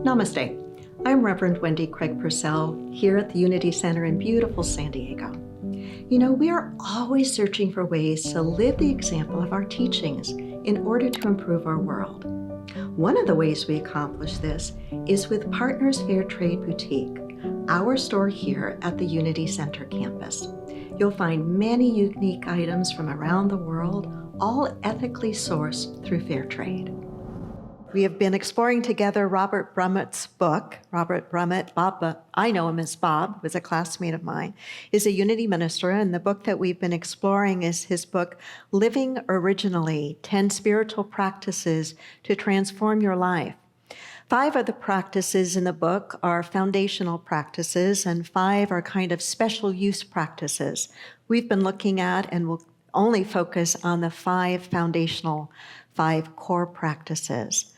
Namaste. I'm Reverend Wendy Craig-Purcell here at the Unity Center in beautiful San Diego. You know, we are always searching for ways to live the example of our teachings in order to improve our world. One of the ways we accomplish this is with Partners Fair Trade Boutique, our store here at the Unity Center campus. You'll find many unique items from around the world, all ethically sourced through fair trade. We have been exploring together Robert Brummett's book. Robert Brummett, I know him as Bob, was a classmate of mine, is a Unity minister, and the book that we've been exploring is his book, Living Originally, 10 Spiritual Practices to Transform Your Life. 5 of the practices in the book are foundational practices, and 5 are kind of special use practices. We've been looking at and will only focus on the 5 foundational, 5 core practices.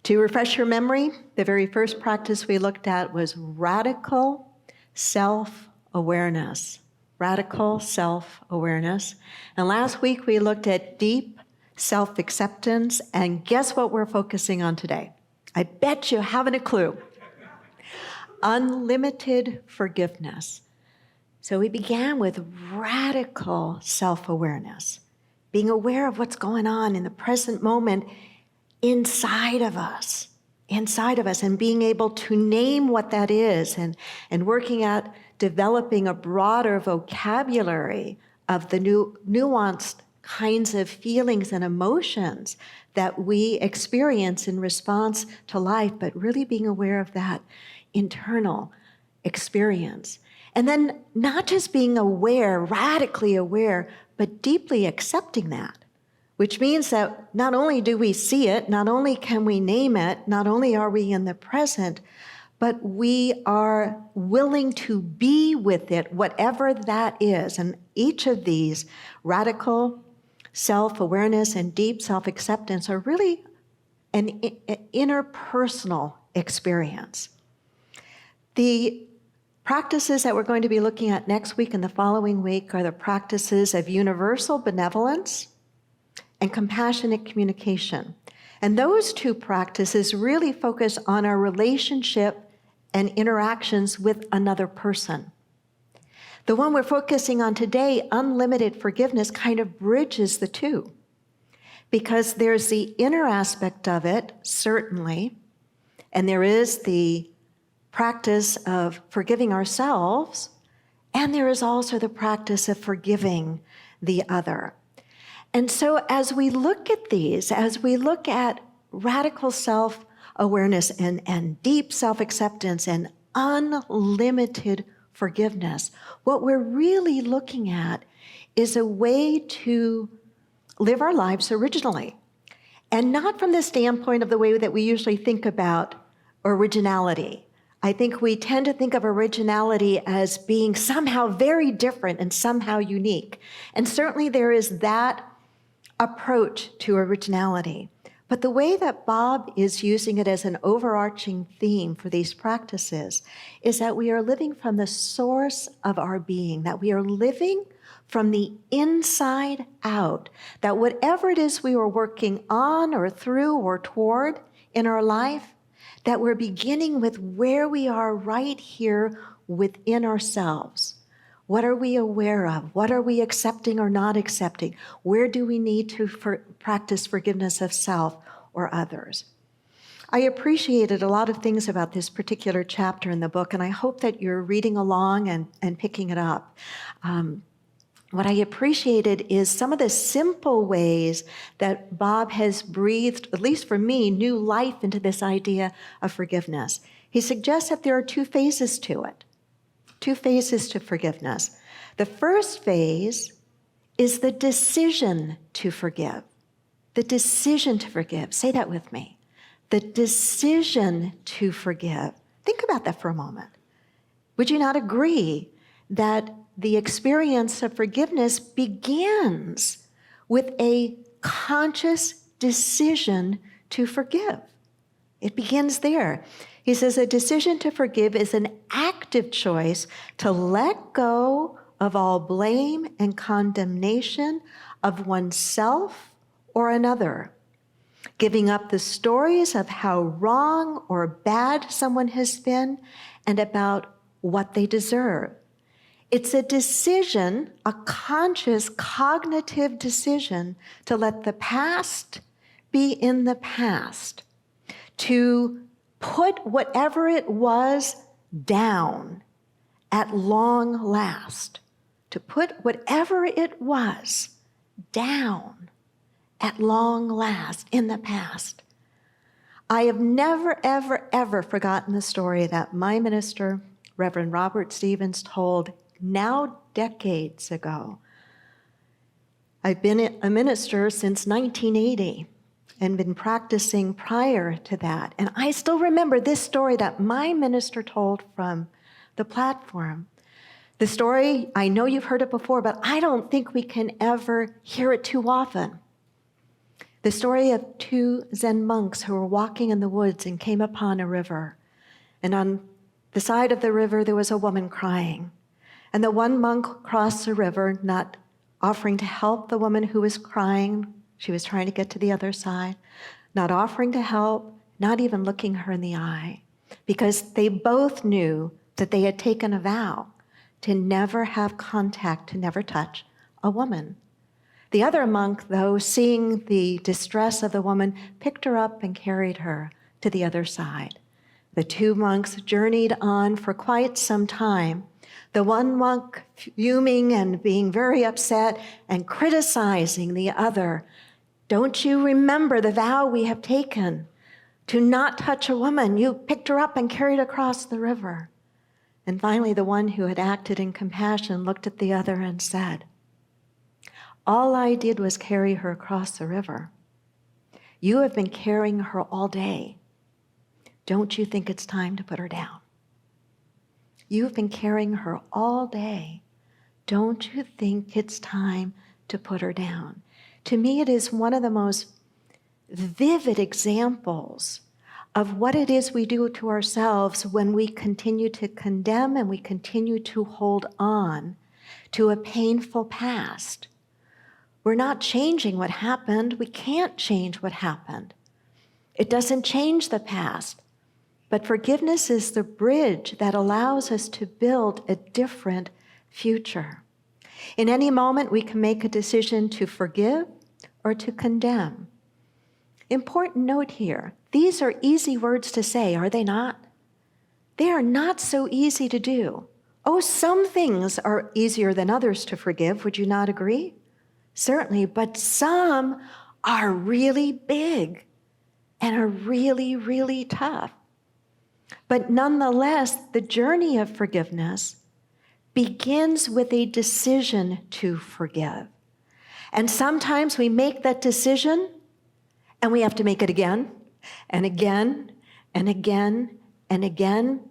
To refresh your memory, the very first practice we looked at was radical self-awareness. Radical self-awareness. And last week we looked at deep self-acceptance, and guess what we're focusing on today? I bet you haven't a clue. Unlimited forgiveness. So we began with radical self-awareness, being aware of what's going on in the present moment inside of us, and being able to name what that is, and working at developing a broader vocabulary of the nuanced kinds of feelings and emotions that we experience in response to life, but really being aware of that internal experience. And then not just being aware, radically aware, but deeply accepting that, which means that not only do we see it, not only can we name it, not only are we in the present, but we are willing to be with it, whatever that is. And each of these, radical self-awareness and deep self-acceptance, are really an interpersonal experience. The practices that we're going to be looking at next week and the following week are the practices of universal benevolence and compassionate communication. And those 2 practices really focus on our relationship and interactions with another person. The one we're focusing on today, unlimited forgiveness, kind of bridges the 2, because there's the inner aspect of it, certainly, and there is the practice of forgiving ourselves, and there is also the practice of forgiving the other. And so as we look at these, as we look at radical self-awareness and deep self-acceptance and unlimited forgiveness, what we're really looking at is a way to live our lives originally. And not from the standpoint of the way that we usually think about originality. I think we tend to think of originality as being somehow very different and somehow unique. And certainly there is that approach to originality. But the way that Bob is using it as an overarching theme for these practices is that we are living from the source of our being, that we are living from the inside out, that whatever it is we were working on or through or toward in our life, that we're beginning with where we are right here within ourselves. What are we aware of? What are we accepting or not accepting? Where do we need to practice forgiveness of self or others? I appreciated a lot of things about this particular chapter in the book, and I hope that you're reading along and picking it up. What I appreciated is some of the simple ways that Bob has breathed, at least for me, new life into this idea of forgiveness. He suggests that there are 2 phases to it. 2 phases to forgiveness. The first phase is the decision to forgive. The decision to forgive. Say that with me. The decision to forgive. Think about that for a moment. Would you not agree that the experience of forgiveness begins with a conscious decision to forgive? It begins there. He says a decision to forgive is an active choice to let go of all blame and condemnation of oneself or another. giving up the stories of how wrong or bad someone has been and about what they deserve. It's a decision, a conscious cognitive decision to let the past be in the past, to put whatever it was down at long last, to put whatever it was down at long last in the past. I have never, ever, ever forgotten the story that my minister, Reverend Robert Stevens, told now decades ago. I've been a minister since 1980 and been practicing prior to that. And I still remember this story that my minister told from the platform. The story, I know you've heard it before, but I don't think we can ever hear it too often. The story of two Zen monks who were walking in the woods and came upon a river. And on the side of the river, there was a woman crying. And the one monk crossed the river, not offering to help the woman who was crying. She was trying to get to the other side, not offering to help, not even looking her in the eye, because they both knew that they had taken a vow to never have contact, to never touch a woman. The other monk, though, seeing the distress of the woman, picked her up and carried her to the other side. The two monks journeyed on for quite some time, the one monk fuming and being very upset and criticizing the other. Don't you remember the vow we have taken to not touch a woman? You picked her up and carried across the river. And finally, the one who had acted in compassion looked at the other and said, all I did was carry her across the river. You have been carrying her all day. Don't you think it's time to put her down? You've been carrying her all day. Don't you think it's time to put her down? To me, it is one of the most vivid examples of what it is we do to ourselves when we continue to condemn and we continue to hold on to a painful past. We're not changing what happened. We can't change what happened. It doesn't change the past. But forgiveness is the bridge that allows us to build a different future. In any moment, we can make a decision to forgive or to condemn. Important note here, these are easy words to say, are they not? They are not so easy to do. Oh, some things are easier than others to forgive, would you not agree? Certainly, but some are really big and are really, really tough. But nonetheless, the journey of forgiveness begins with a decision to forgive. And sometimes we make that decision and we have to make it again and again and again and again,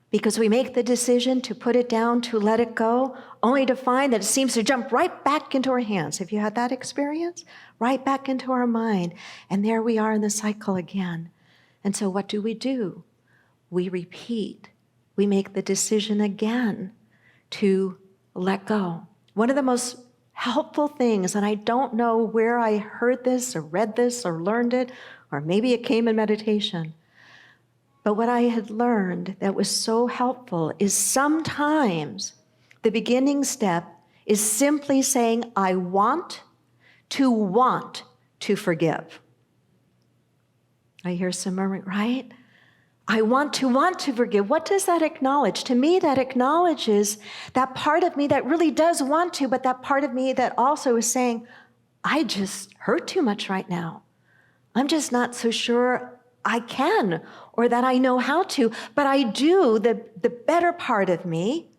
because we make the decision to put it down, to let it go, only to find that it seems to jump right back into our hands. Have you had that experience? Right back into our mind. And there we are in the cycle again. And so what do? We repeat. We make the decision again to let go. One of the most helpful things, and I don't know where I heard this or read this or learned it, or maybe it came in meditation, but what I had learned that was so helpful is sometimes the beginning step is simply saying, I want to forgive. I hear some murmuring, right? I want to forgive. What does that acknowledge? To me, that acknowledges that part of me that really does want to, but that part of me that also is saying, I just hurt too much right now. I'm just not so sure I can or that I know how to, but I do. The better part of me,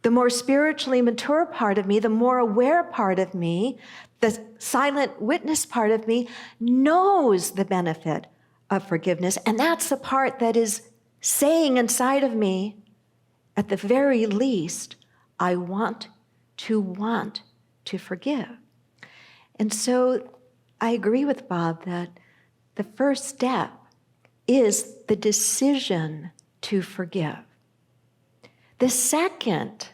the more spiritually mature part of me, the more aware part of me, the silent witness part of me knows the benefit of forgiveness. And that's the part that is saying inside of me, at the very least, I want to forgive. And so I agree with Bob that the first step is the decision to forgive. The second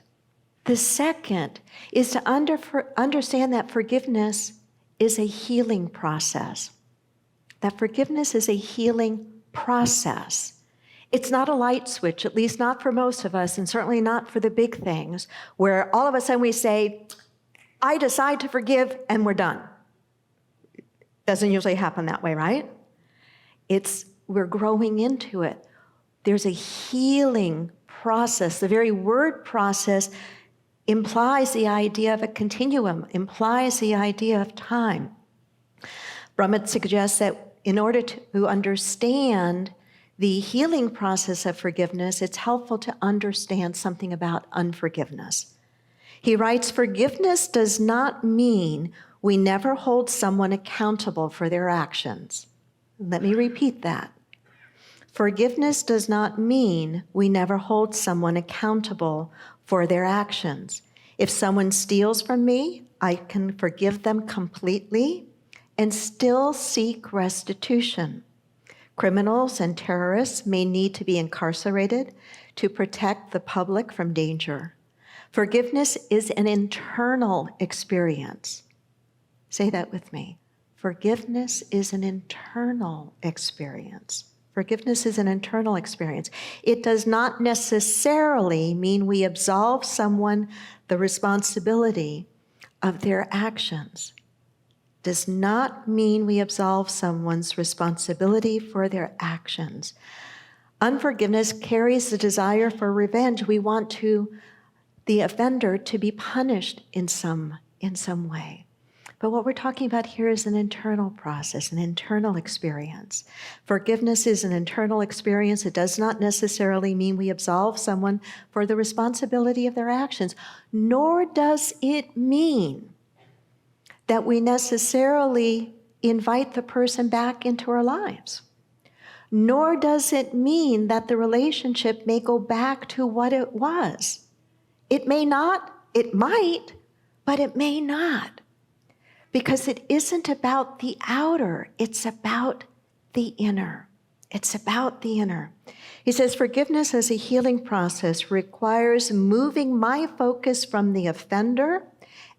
is to understand that forgiveness is a healing process. that forgiveness is a healing process. It's not a light switch, at least not for most of us, and certainly not for the big things, where all of a sudden we say, I decide to forgive, and we're done. Doesn't usually happen that way, right? We're growing into it. There's a healing process. The very word process implies the idea of a continuum, implies the idea of time. Brahma suggests that in order to understand the healing process of forgiveness, it's helpful to understand something about unforgiveness. He writes, forgiveness does not mean we never hold someone accountable for their actions. Let me repeat that. Forgiveness does not mean we never hold someone accountable for their actions. If someone steals from me, I can forgive them completely and still seek restitution. Criminals and terrorists may need to be incarcerated to protect the public from danger. Forgiveness is an internal experience. Say that with me. Forgiveness is an internal experience. Forgiveness is an internal experience. It does not necessarily mean we absolve someone the responsibility of their actions. Does not mean we absolve someone's responsibility for their actions. Unforgiveness carries the desire for revenge. We want the offender to be punished in some way. But what we're talking about here is an internal process, an internal experience. Forgiveness is an internal experience. It does not necessarily mean we absolve someone for the responsibility of their actions, nor does it mean that we necessarily invite the person back into our lives. Nor does it mean that the relationship may go back to what it was. It may not, it might, but it may not. Because it isn't about the outer, it's about the inner. It's about the inner. He says, forgiveness as a healing process requires moving my focus from the offender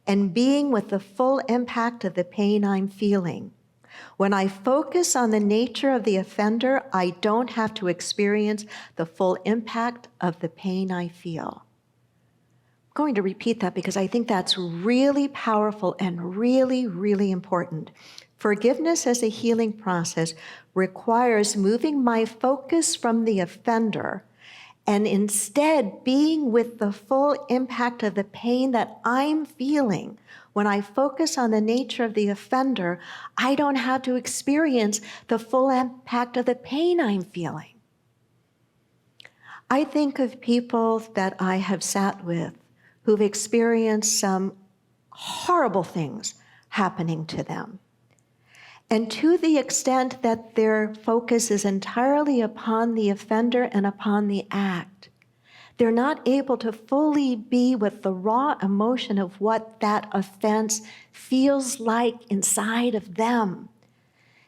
and being with the full impact of the pain I'm feeling. When I focus on the nature of the offender, I don't have to experience the full impact of the pain I feel. I'm going to repeat that because I think that's really powerful and really, really important. Forgiveness as a healing process requires moving my focus from the offender and instead being with the full impact of the pain that I'm feeling. When I focus on the nature of the offender, I don't have to experience the full impact of the pain I'm feeling. I think of people that I have sat with who've experienced some horrible things happening to them. And to the extent that their focus is entirely upon the offender and upon the act, they're not able to fully be with the raw emotion of what that offense feels like inside of them.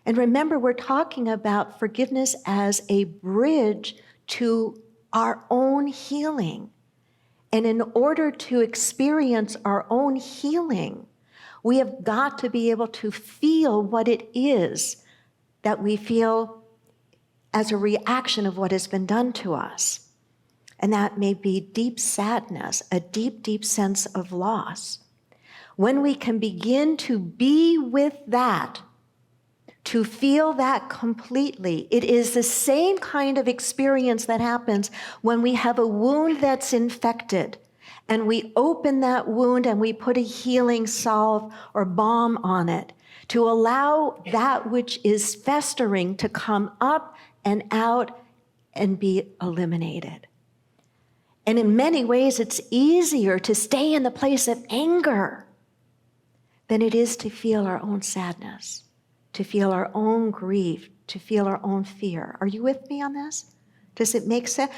And remember, we're talking about forgiveness as a bridge to our own healing. And in order to experience our own healing, we have got to be able to feel what it is that we feel as a reaction of what has been done to us. And that may be deep sadness, a deep, deep sense of loss. When we can begin to be with that, to feel that completely, it is the same kind of experience that happens when we have a wound that's infected and we open that wound and we put a healing salve or balm on it to allow that which is festering to come up and out and be eliminated. And in many ways, it's easier to stay in the place of anger than it is to feel our own sadness, to feel our own grief, to feel our own fear. Are you with me on this? Does it make sense?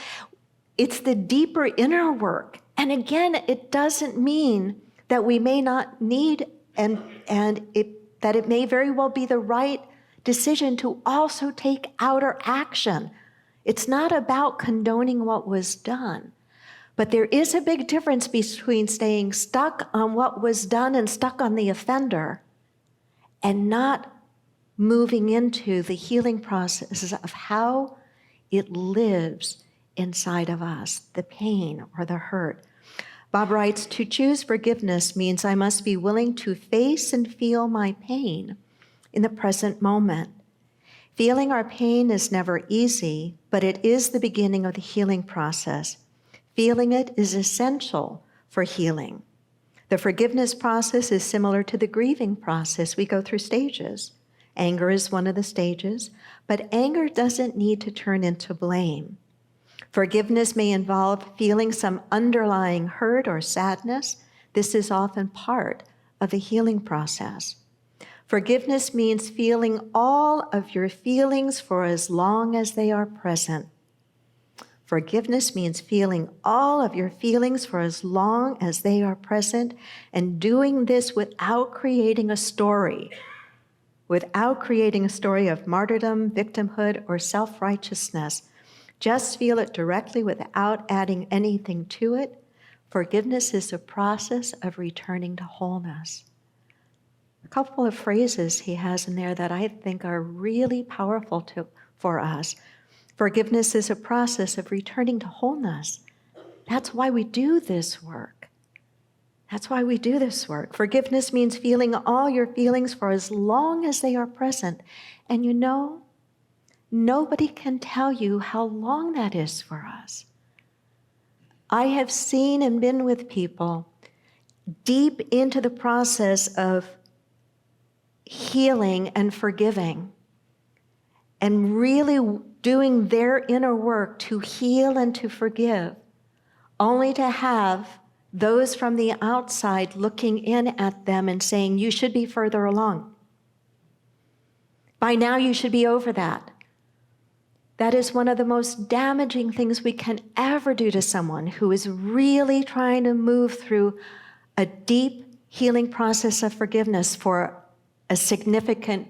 It's the deeper inner work. And again, it doesn't mean that we may not need that it may very well be the right decision to also take outer action. It's not about condoning what was done. But there is a big difference between staying stuck on what was done and stuck on the offender and not moving into the healing process of how it lives inside of us, the pain or the hurt. Bob writes, to choose forgiveness means I must be willing to face and feel my pain in the present moment. Feeling our pain is never easy, but it is the beginning of the healing process. Feeling it is essential for healing. The forgiveness process is similar to the grieving process. We go through stages. Anger is one of the stages, but anger doesn't need to turn into blame. Forgiveness may involve feeling some underlying hurt or sadness. This is often part of the healing process. Forgiveness means feeling all of your feelings for as long as they are present. Forgiveness means feeling all of your feelings for as long as they are present, and doing this without creating a story of martyrdom, victimhood, or self-righteousness. Just feel it directly without adding anything to it. Forgiveness is a process of returning to wholeness. A couple of phrases he has in there that I think are really powerful for us. Forgiveness is a process of returning to wholeness. That's why we do this work. Forgiveness means feeling all your feelings for as long as they are present. And you know, nobody can tell you how long that is for us. I have seen and been with people deep into the process of healing and forgiving, and really doing their inner work to heal and to forgive, only to have those from the outside looking in at them and saying, you should be further along. By now you should be over that. That is one of the most damaging things we can ever do to someone who is really trying to move through a deep healing process of forgiveness for a significant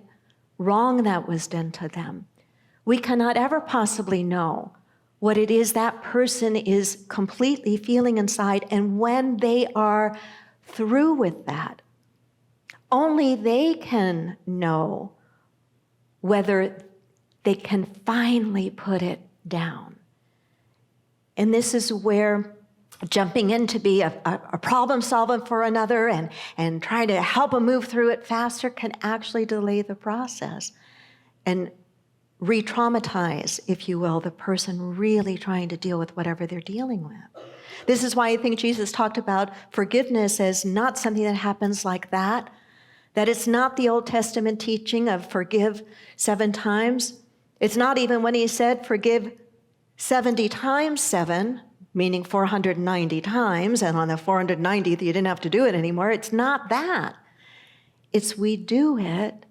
wrong that was done to them. We cannot ever possibly know what it is that person is completely feeling inside, and when they are through with that, only they can know whether they can finally put it down. And this is where jumping in to be a problem solver for another and trying to help them move through it faster can actually delay the process and re-traumatize, if you will, the person really trying to deal with whatever they're dealing with. This is why I think Jesus talked about forgiveness as not something that happens like that it's not the Old Testament teaching of forgive 7 times. It's not even when he said forgive 70 times 7, meaning 490 times, and on the 490th you didn't have to do it anymore. It's not that. It's we do it,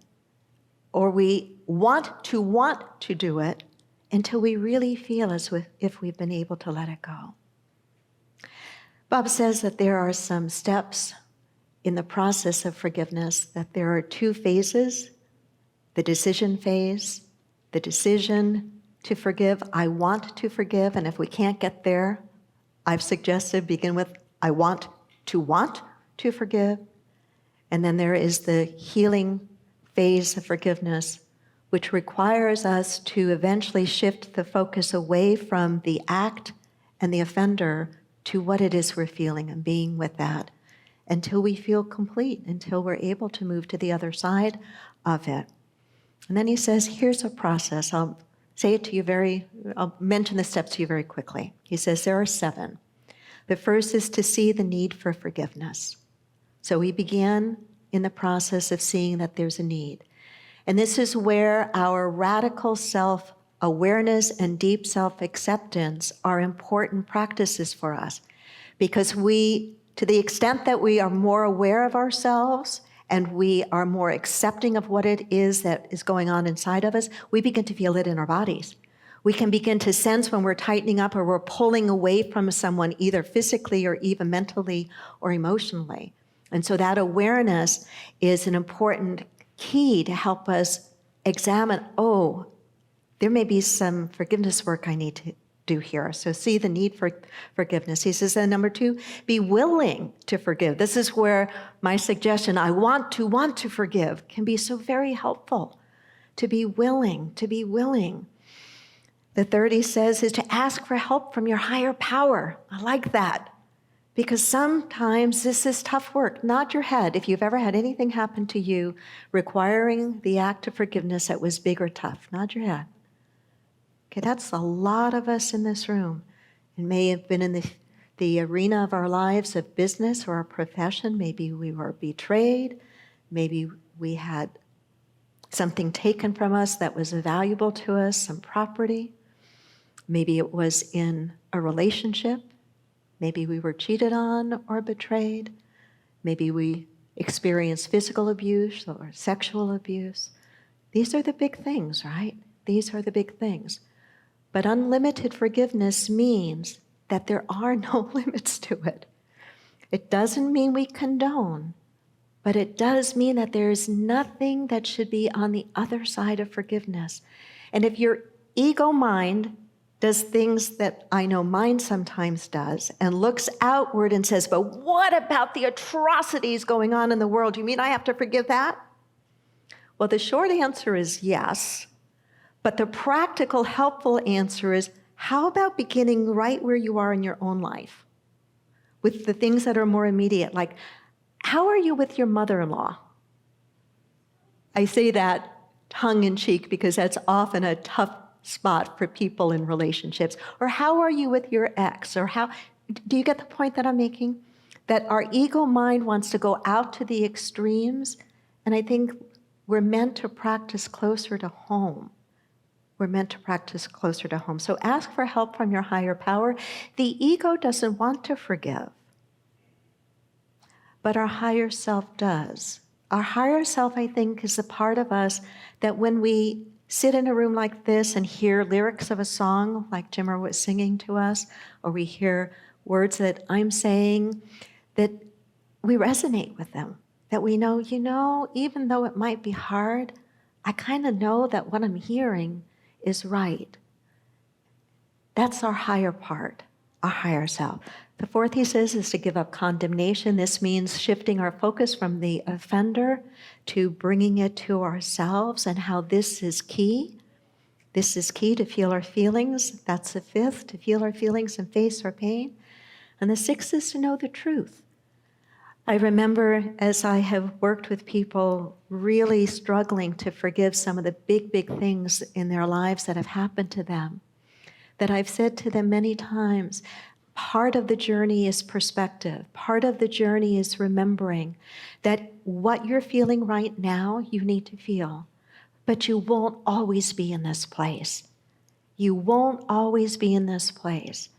or we want to do it until we really feel as if we've been able to let it go. Bob says that there are some steps in the process of forgiveness, that there are 2 phases: the decision phase, the decision to forgive, I want to forgive, and if we can't get there, I've suggested begin with I want to forgive. And then there is the healing phase of forgiveness, which requires us to eventually shift the focus away from the act and the offender to what it is we're feeling and being with that until we feel complete, until we're able to move to the other side of it. And then he says, here's a process. I'll mention the steps to you very quickly. He says there are 7. The first is to see the need for forgiveness. So we began in the process of seeing that there's a need. And this is where our radical self-awareness and deep self-acceptance are important practices for us. Because to the extent that we are more aware of ourselves and we are more accepting of what it is that is going on inside of us, we begin to feel it in our bodies. We can begin to sense when we're tightening up or we're pulling away from someone, either physically or even mentally or emotionally. And so that awareness is an important key to help us examine, there may be some forgiveness work I need to do here. So see the need for forgiveness. He says, and number 2, be willing to forgive. This is where my suggestion, I want to forgive, can be so very helpful. to be willing, to be willing. The third, he says, is to ask for help from your higher power. I like that. Because sometimes this is tough work. Nod your head if you've ever had anything happen to you requiring the act of forgiveness that was big or tough. Nod your head. Okay, that's a lot of us in this room. It may have been in the arena of our lives of business or our profession. Maybe we were betrayed. Maybe we had something taken from us that was valuable to us, some property. Maybe it was in a relationship. Maybe we were cheated on or betrayed. Maybe we experienced physical abuse or sexual abuse. These are the big things, right? These are the big things. But unlimited forgiveness means that there are no limits to it. It doesn't mean we condone, but it does mean that there is nothing that should be on the other side of forgiveness. And if your ego mind does things that I know mine sometimes does, and looks outward and says, but what about the atrocities going on in the world? You mean I have to forgive that? Well, the short answer is yes, but the practical, helpful answer is, how about beginning right where you are in your own life, with the things that are more immediate, like, how are you with your mother-in-law? I say that tongue-in-cheek because that's often a tough spot for people in relationships. Or how are you with your ex? Or how, do you get the point that I'm making? That our ego mind wants to go out to the extremes, and I think we're meant to practice closer to home. We're meant to practice closer to home. So ask for help from your higher power. The ego doesn't want to forgive, but our higher self does. Our higher self, I think, is the part of us that when we sit in a room like this and hear lyrics of a song like Jimmer was singing to us, or we hear words that I'm saying, that we resonate with them, that we know, even though it might be hard, I kind of know that what I'm hearing is right. That's our higher part, our higher self. The fourth, he says, is to give up condemnation. This means shifting our focus from the offender to bringing it to ourselves, and how this is key. This is key to feel our feelings. That's the fifth, to feel our feelings and face our pain. And the sixth is to know the truth. I remember as I have worked with people really struggling to forgive some of the big, big things in their lives that have happened to them, that I've said to them many times, part of the journey is perspective. Part of the journey is remembering that what you're feeling right now, you need to feel. But you won't always be in this place. You won't always be in this place.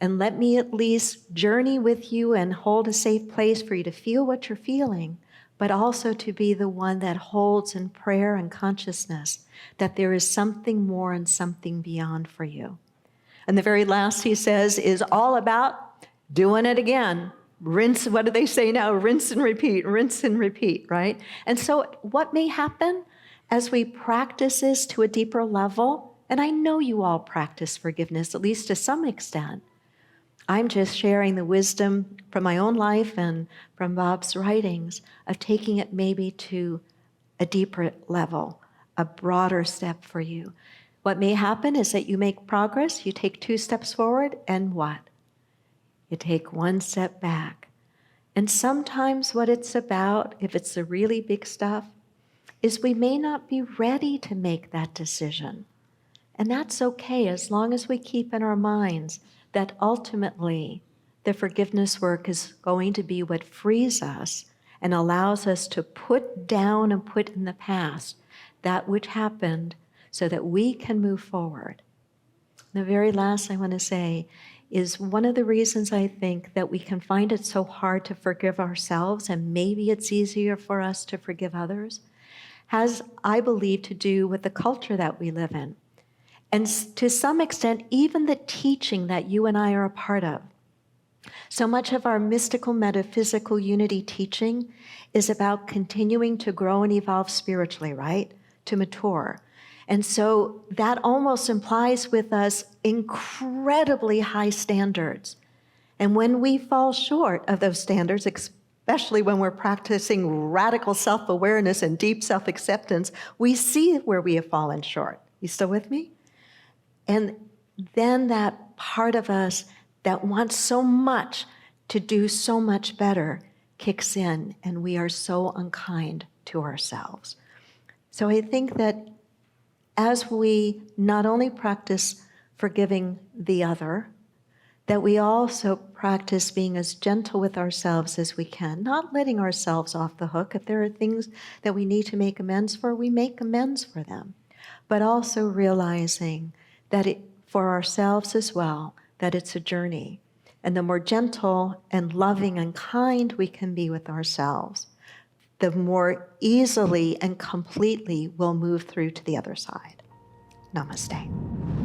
And let me at least journey with you and hold a safe place for you to feel what you're feeling, but also to be the one that holds in prayer and consciousness that there is something more and something beyond for you. And the very last, he says, is all about doing it again. Rinse, what do they say now? Rinse and repeat, right? And so what may happen as we practice this to a deeper level, and I know you all practice forgiveness, at least to some extent. I'm just sharing the wisdom from my own life and from Bob's writings of taking it maybe to a deeper level, a broader step for you. What may happen is that you make progress, you take 2 steps forward, and what? You take 1 step back. And sometimes what it's about, if it's the really big stuff, is we may not be ready to make that decision. And that's okay, as long as we keep in our minds that ultimately the forgiveness work is going to be what frees us and allows us to put down and put in the past that which happened, so that we can move forward. The very last I want to say is one of the reasons I think that we can find it so hard to forgive ourselves, and maybe it's easier for us to forgive others, has, I believe, to do with the culture that we live in. And to some extent, even the teaching that you and I are a part of. So much of our mystical, metaphysical unity teaching is about continuing to grow and evolve spiritually, right? To mature. And so that almost implies with us incredibly high standards. And when we fall short of those standards, especially when we're practicing radical self-awareness and deep self-acceptance, we see where we have fallen short. You still with me? And then that part of us that wants so much to do so much better kicks in, and we are so unkind to ourselves. So I think that as we not only practice forgiving the other, that we also practice being as gentle with ourselves as we can, not letting ourselves off the hook. If there are things that we need to make amends for, we make amends for them. But also realizing that for ourselves as well, that it's a journey. And the more gentle and loving and kind we can be with ourselves, the more easily and completely we'll move through to the other side. Namaste.